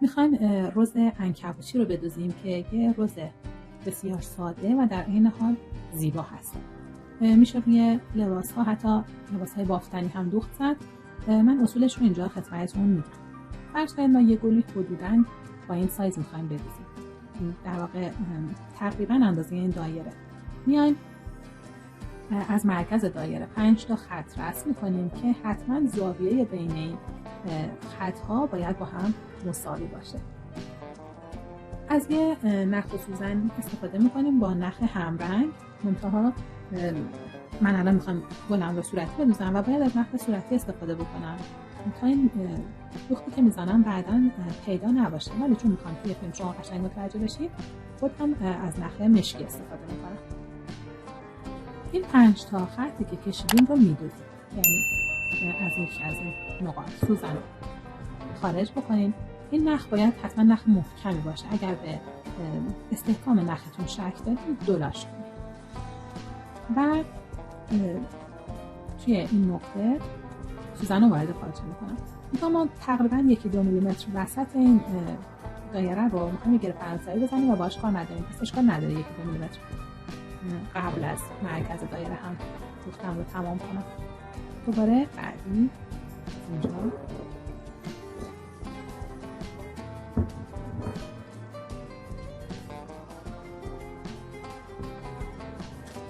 میخوایم رز عنکبوتی رو بدوزیم که یه رز بسیار ساده و در عین حال زیبا هست. میشه روی لباس ها، حتی لباس های بافتنی هم دوخت زد. من اصولش رو اینجا خدمتتون میگم. فرض کنید ما یه گلی حدوداً با این سایز میخوایم بدوزیم، در واقع تقریبا اندازه این دایره. میایم از مرکز دایره 5 تا خط رسم میکنیم که حتما زاویه بین این خط ها باید با هم مساوی باشه. از یه نخ و سوزن استفاده میکنیم با نخ همرنگ. منتها من الان میخوام گلم رو صورتی بدوزم و باید از نخ صورتی استفاده بکنم تا این دوختی که میزنم بعدا پیدا نباشه، ولی چون میخوام توی فیلم شما قشنگ متوجه بشید خودم از نخ مشکی استفاده میکنم. این 5 تا خطی که کشیدیم رو میدوزیم، یعنی از یکی از این نقاط سوزن رو خارج بکنیم. این نخ باید حتما نخ محکمی باشه. اگر به استحکام نختون شک دارید دولاش کنید. بعد توی این نقطه سوزن رو وارد پارچه میکنم. ما تقریبا 1-2 میلیمتر وسط این دایره رو میخوایم یه گره فرانسوی بزنیم و باهاش کار نداریم. پس اشکال نداره 1-2 میلیمتر قبل از مرکز دایره هم دوختم رو تمام کنم. دوباره بعدی اینجا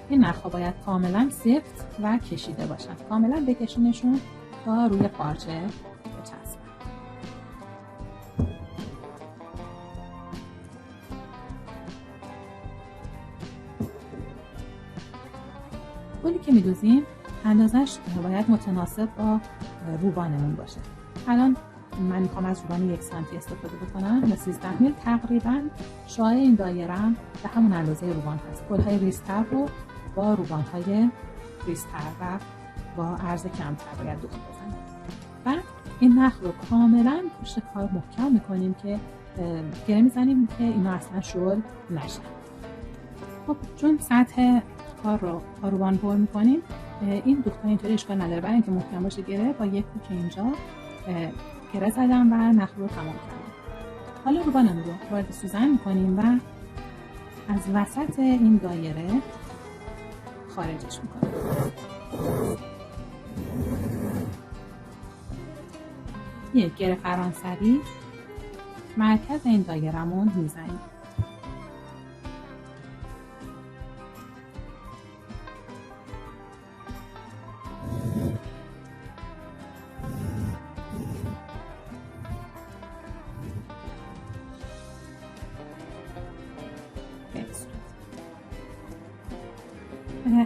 این نخ‌ها باید کاملا سفت و کشیده باشن. کاملا بکشونشون تا روی پارچه بچسبن. گلی که میدوزیم اندازش باید متناسب با روبانمون باشه. الان من میخوام از روبان 1 سانتی استفاده بکنم و 13 میل. تقریبا شعاع این دایره‌ام به همون اندازه روبان هست. گل‌های ریزتر رو با روبان‌های ریزتر و با عرض کمتر باید دوخت بزنیم. بعد این نخ رو کاملا پشت کار محکم میکنیم که گره میزنیم که اینا اصلا شل نشن. خب چون سطح کار رو با روبان پر میکنیم، این دوخت‌ها اینطوری اشکال نداره. برای اینکه محکم باشه گره با یک کوک اینجا گره زدم و نخ رو تمام کردم. حالا روبانم رو وارد سوزن میکنیم و از وسط این دایره خارجش میکنیم. یک گره فرانسوی مرکز این دایرمون میزنیم.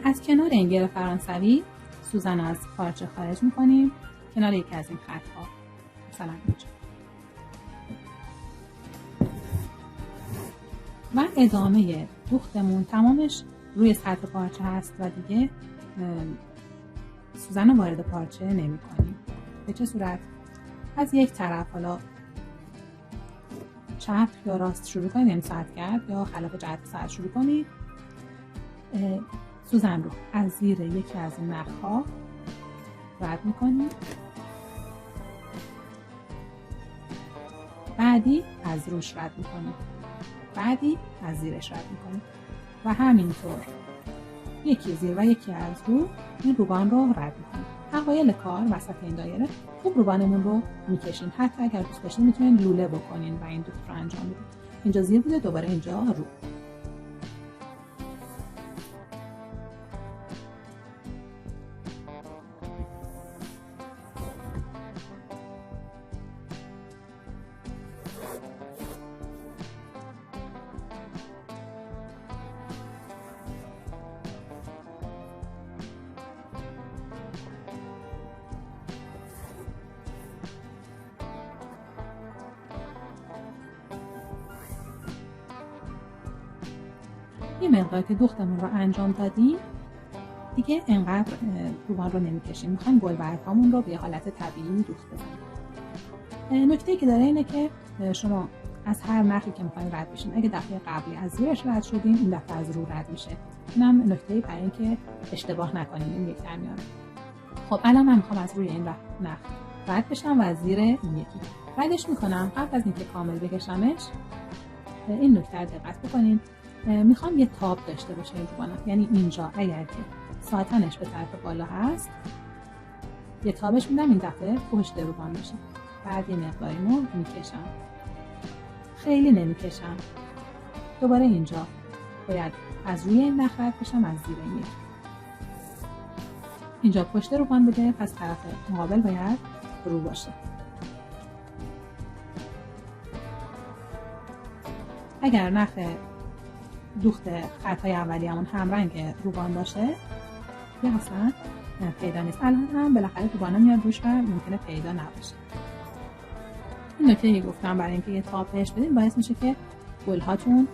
از کنار این گره فرانسوی سوزن از پارچه خارج میکنیم کنار یکی از این خط ها، مثلا اینجا، و ادامه دوختمون تمامش روی سطح پارچه هست و دیگه سوزن رو وارد پارچه نمی کنیم. به چه صورت؟ از یک طرف، حالا چپ یا راست شروع کنید، یعنی ساعت گرد یا خلاف جهت ساعت شروع کنید. سوزن رو از زیر یکی از این نخ‌ها رد می‌کنید. بعدی از روش رد می‌کنید. بعدی از زیرش رد می‌کنید و همینطور یکی زیر و یکی از رو این روبان رو رد می‌کنید. اوایل کار وسط این دایره خوب روبانمون رو می‌کشین. حتی اگر دوست داشتین می‌تونین لوله بکنین و این دوخت رو انجام بدین. اینجا زیر بوده، دوباره اینجا رو. یه مقدار که دوختمون رو انجام دادیم دیگه انقدر روبان رو نمیکشیم. میخوایم گلبرگ‌هامون رو به حالت طبیعی دوخت بزنیم. نکته‌ای که داره اینه که شما از هر نخی که میخواین رد بشین، اگه دفعه قبلی از زیرش رد شدین، این دفعه از رو رد میشه. اینم نکته‌ای برای اینکه اشتباه نکنین این یک در میان. خب الان من میخوام از روی این نخ رد بشم و از زیر این یکی ردش میکنم. قبل از اینکه کامل بکشمش این نکته رو دقت بکنید، میخوام یه تاب داشته باشه این روبانم، یعنی اینجا اگر که ساتنش به طرف بالا هست یه تابش میدم، این دفعه پشت روبان باشه. بعد یه مقداریمو میکشم، خیلی نمیکشم. دوباره اینجا باید از روی این نخ رد بشم، از زیر این یکی. اینجا پشت روبان بوده، پس طرف مقابل باید رو باشه. اگر نخ دوخت خطای اولیه‌مون همرنگ روبان باشه یا اصلا پیدا نیست. الان هم بالاخره روبانا میاد روش و ممکنه پیدا نباشه. این نکته گفتم برای اینکه یه تاب بهش بدین باعث میشه که گل‌هاتون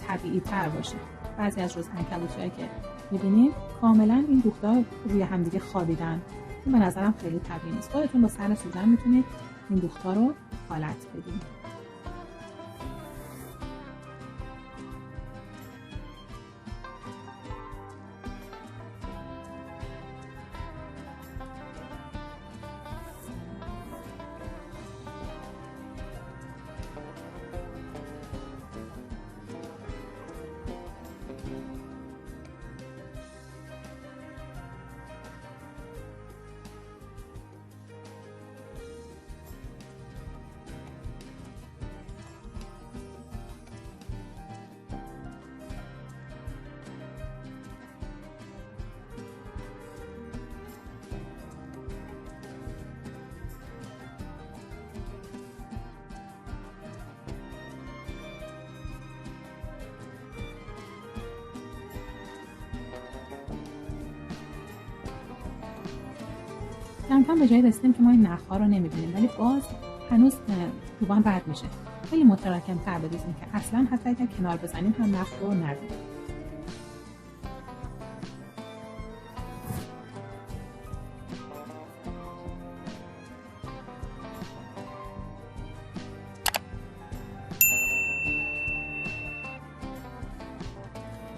طبیعی تر باشه. بعضی از روز عنکبوتی‌هایی که می‌بینید کاملا این دوخت‌ها روی همدیگه خوابیدن، این به نظرم خیلی طبیعی نیست. خودتون با سر سوزن میتونید این دوخت‌ها رو حالت بدین. کم کم به جایی رسیدیم که ما این نخ‌ها رو نمی‌بینیم، ولی باز هنوز روبان رد میشه. خیلی متراکم‌تر بدوزیم که اصلا حتی اگر کنار بزنیم هم نخ رو نبینیم.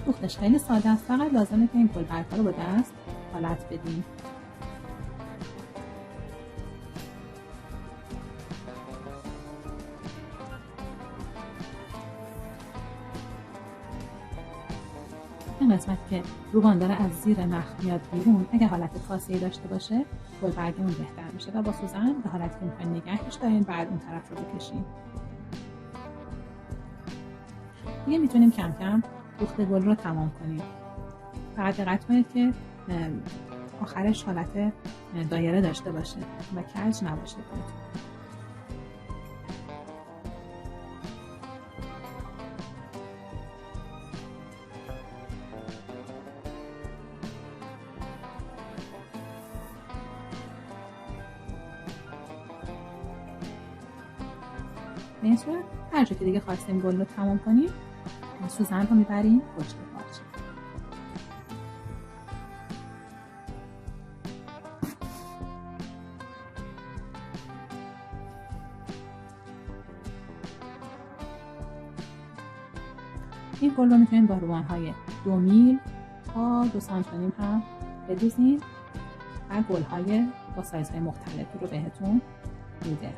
دوختش خیلی ساده است، فقط لازمه که این گلبرگ‌ها رو با دست حالت بدیم. این قسمت که روبان داره از زیر نخ میاد بیرون، اگه حالت کاسه‌ای داشته باشه گلبرگمون بهتر میشه و با سوزن به حالتی که میخواین نگهش دارین، بعد اون طرف رو بکشین. دیگه میتونیم کم کم دوخت گل رو تمام کنیم. فقط دقت کنید که آخرش حالت دایره داشته باشه و کج نباشه. به این صورت هر جا که دیگه خواستیم گل رو تمام کنیم سوزن رو میبریم پشت پارچه. این گل رو میتونید با روبان‌های 2 میل تا 2 سانتی نیم هم بدوزین و گل‌های با سایزهای مختلفی رو بهتون میده.